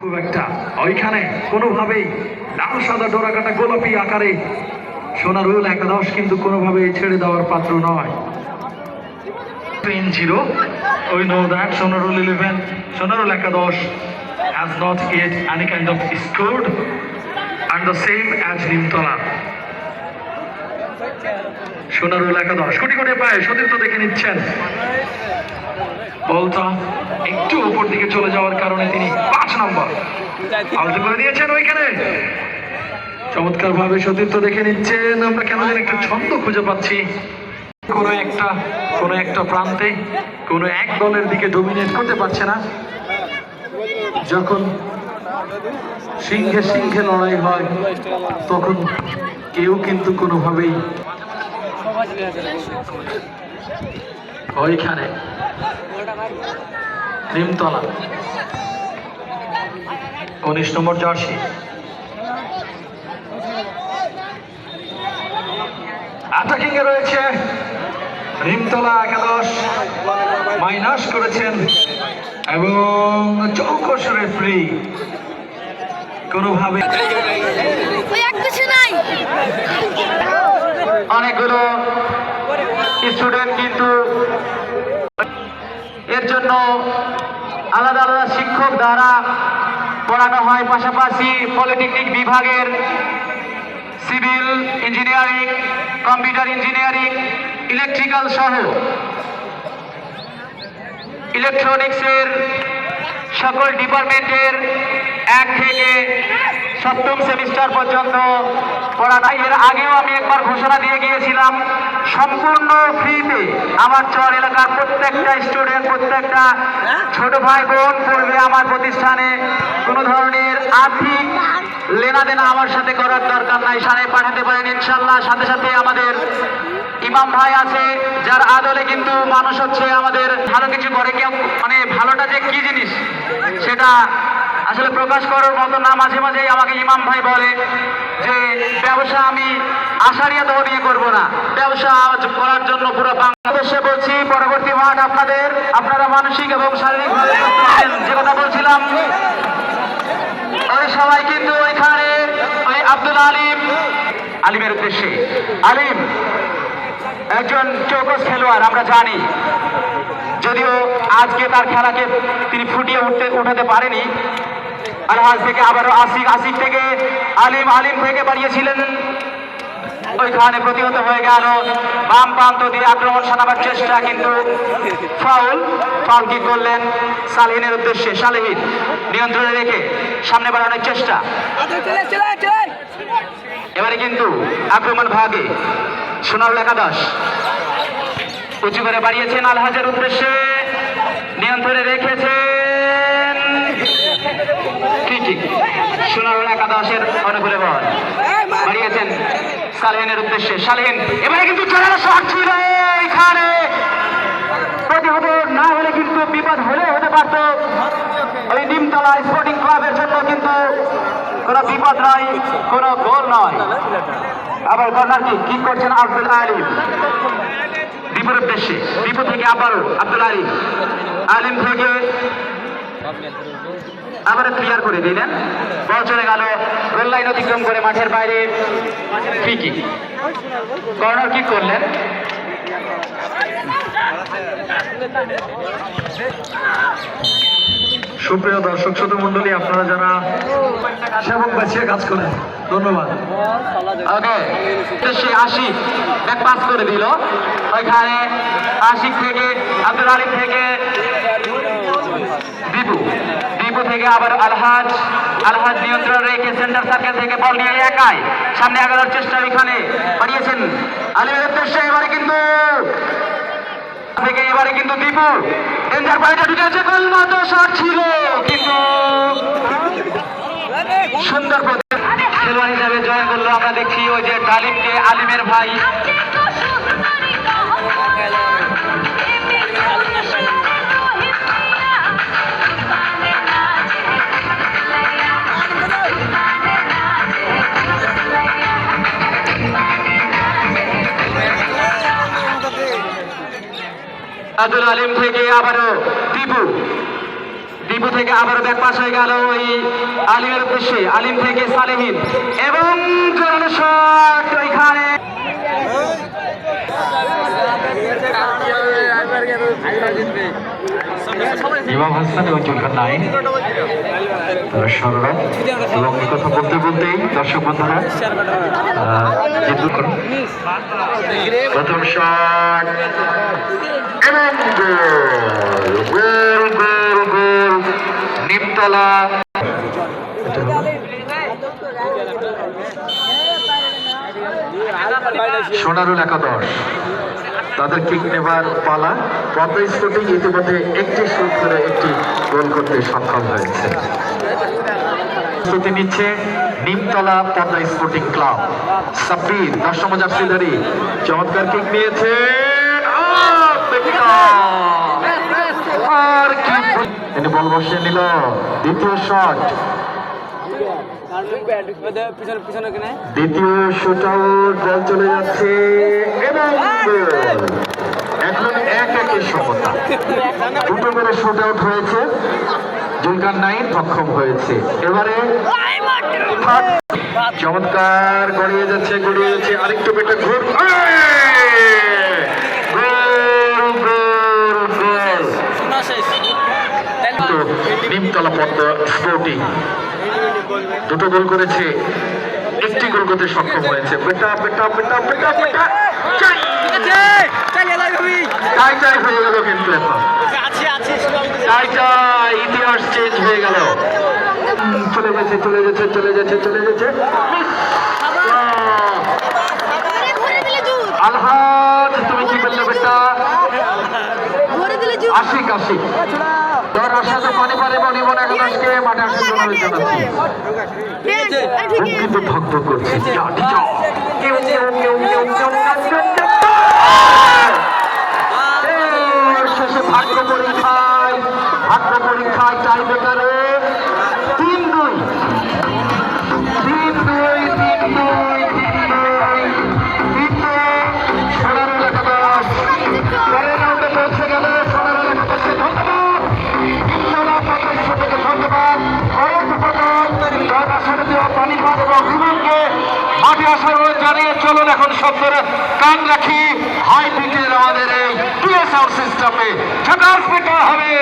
খুব একটা ওইখানে কোনোভাবেই লাল সাদা ডোরাকাটা গোলাপি আকারে সোনারুল একাদশ কিন্তু কোনোভাবেই ছেড়ে দেওয়ার পাত্র নয়। 10 we know that Sonarul 11, Sonarul Ekadosh has not yet any kind of scored, and the same as Nimtala. Sonarul Ekadosh crore crore পায় সতীর্থ দেখে নিচ্ছেন, বলটা একটু উপর দিকে চলে যাওয়ার কারণে তিনি 5 নম্বর আউট করে দিয়েছেন। ওইখানে চমৎকার ভাবে সতীর্থ দেখে নিচ্ছেন। আমরা কেন যেন একটা ছন্দ খুঁজে পাচ্ছি, কোনো একটা প্রান্তে কোনো এক দলের দিকে ডমিনেট করতে পারছে না। যখন সিংহে সিংহে লড়াই হয় তখন কেউ কিন্তু কোনোভাবেই ওইখানে নিমতলা 19 নম্বর জার্সি অ্যাটাকিং এ রয়েছে নিমতলা একাদশ, মাইনাস করেছেন এবং চৌকস রেফারি কোনোভাবে অনেকগুলো স্টুডেন্ট কিন্তু এর জন্য আলাদা আলাদা শিক্ষক দ্বারা পড়ানো হয়, পাশাপাশি পলিটেকনিক বিভাগের civil engineering, computer engineering, electrical সহ ইলেকট্রনিক্সের সকল ডিপার্টমেন্টের 1 থেকে 7ম সেমিস্টার পর্যন্ত পড়ানো। এর আগেও আমি একবার ঘোষণা দিয়ে গিয়েছিলাম, সম্পূর্ণ ফ্রিতে আমার চর এলাকার প্রত্যেকটা স্টুডেন্ট, প্রত্যেকটা ছোট ভাই বোন পড়বে আমার প্রতিষ্ঠানে। কোনো ধরনের আর্থিক লেনাদেনা আমার সাথে করার দরকার নাই, সাড়ে পাঠাতে পারেন ইনশাল্লাহ। সাথে সাথে আমাদের ইমাম ভাই আছে, যার আদলে কিন্তু মানুষ হচ্ছে আমাদের ভালো কিছু করে। কেউ মানে ভালোটা যে কি জিনিস সেটা আসলে প্রকাশ করার মতো না। মাঝে মাঝেই আমাকে ইমাম ভাই বলে যে ব্যবসা আমি আশারিয়া দহ নিয়ে করবো না, ব্যবসা করার জন্য পুরো বাংলাদেশে বলছি। পরবর্তী মাঠ আপনারা মানসিক এবং শারীরিকভাবে যে কথা বলছিলাম, ওই সবাই কিন্তু ওইখানে ওই আব্দুল আলিমের উদ্দেশ্যে। আলিম একজন চৌকস খেলোয়াড়, আমরা জানি, যদিও আজকে তার খেলাকে তিনি ফুটিয়ে উঠাতে পারেনি। আলহাজ থেকে আবারও আসিক থেকে আলিম থেকে বাড়িয়েছিলেন, ওইখানে প্রতিহত হয়ে গেল। বাম প্রান্ত দিয়ে আক্রমণ সানাবার চেষ্টা, কিন্তু ফাউল কি করলেন সালেহিনের উদ্দেশ্যে। সালেহিন নিয়ন্ত্রণে রেখে সামনে বাড়ানোর চেষ্টা। এবারে কিন্তু আক্রমণ ভাগে সোনারুল একাদশ উঁচু করে বাড়িয়েছেন আলহাজের উদ্দেশ্যে, নিয়ন্ত্রণে রেখেছেন। ঠিক সোনারুল একাদশের অনুকূলে বল বাড়িয়েছেন সালেহিনের উদ্দেশ্যে। সালেহিন এবারে কিন্তু চড়ানো শট ছিল, এখানে প্রতিহত না হলে কিন্তু বিপদ হলে হতে পারত ওই নিমতলা স্পোর্টিং ক্লাবের জন্য, কিন্তু কোনো বিপদ নয়, কোনো গোল নয়। আবার কর্নার কি করছেন আব্দুল আলিম দীপুর উদ্দেশ্যে। দীপু থেকে আবারও আব্দুল আলিম থেকে আবার ক্লিয়ার করে দিলেন, বল চলে গেল গোল লাইন অতিক্রম করে মাঠের বাইরে। ফ্রি কিক, কর্নার কিক করলেন। সুপ্রিয় দর্শক শ্রোতা মন্ডলী, আপনারা যারা সেবক বাঁচিয়ে কাজ করেন, ধন্যবাদ। ওকে, আশিক ব্যাক পাস করে দিল, ওইখানে আশিক থেকে আব্দুল আলিম থেকে দীপু থেকে আবার আলহাজ নিয়ন্ত্রণ রেখে সেন্টার সার্কেল থেকে বল নিয়ে একাই সামনে আগানোর চেষ্টা, ওইখানে বাড়িয়েছেন আলিমের উদ্দেশ্যে। এবারে কিন্তু দীপু ডেঞ্জার পয়েন্টে ঢুকেছে, গোলমাতো শট ছিল, কিন্তু সুন্দর খেলোয়াড় হিসাবে জয়েন করলো। আমরা দেখছি ওই যে ডালিমকে আলিমের ভাই আব্দুল আলিম থেকে আবারও দীপু টেম্পো থেকে আবারও ব্যাক পাস হয়ে গেল ওই আলিমের উদ্দেশ্যে, আলিম থেকে সালেহিন এবং জোরালো শট ওইখানে ইমাম হাসান এবং জুলকার নাইন তারা সরলা এবং এই কথা বলতে বলতেই দর্শক বন্ধুরা প্রথম শট এবং গোল গোল গোল নিমতলা সোনারুল একাদশ তাদের কিক নেবার পালা। পদ্মা স্পোর্টিং ইতিমধ্যে একটি শুট করে একটি গোল করতে সক্ষম হয়েছে। প্রস্তুতি নিচ্ছে নিমতলা পদ্মা স্পোর্টিং ক্লাব। সাব্বির 10 নম্বর জার্সিধারী চমৎকার কিক নিয়েছে আর কি তিনি বল বসিয়ে নিল। দ্বিতীয় শট, দ্বিতীয় শুট আউট, বল চলে যাচ্ছে এবং এখন এক একের সমতা। দুটো করে শুট আউট হয়েছে, জুলকার নাইন সক্ষম হয়েছে। এবারে চমৎকার গড়িয়ে যাচ্ছে আরেকটু বেটা ঘুর নিমতলা পদ্মা স্পোর্টিং দুটো গোল করেছে, একটি গোল করতে সক্ষম হয়েছে। বেটা বেটা বেটা বেটা বেটা টাই টাই হয়ে গেল, কিন্তু এখন টাই টাই ইতিহাস চেঞ্জ হয়ে গেল। চলে গেছে চলে যাচ্ছে চলে যাচ্ছে চলে যাচ্ছে আলহাজ তুমি কি বললে বেটা? আশিক আশিক তোর আশাতে পানি পারে মনিমন একাদশকে মাঠে আসার জন্য জানাচ্ছি। কিন্তু ভক্ত করছে শেষে ভাগ্য পরীক্ষায় টাই বেকারে 3-2 সোনারুল একাদশ পরের রাউন্ডে পৌঁছে গেল। সোনারুল একাদশকে ধন্যবাদ, ধন্যবাদ পানিপাত এবং বিমানকে মাঠে আসার জানিয়ে চলুন এখন শব্দের কান রাখি। হাই পিচের আমাদের এই সাউন্ড সিস্টেমে ঝাঁকার পেটা হবে।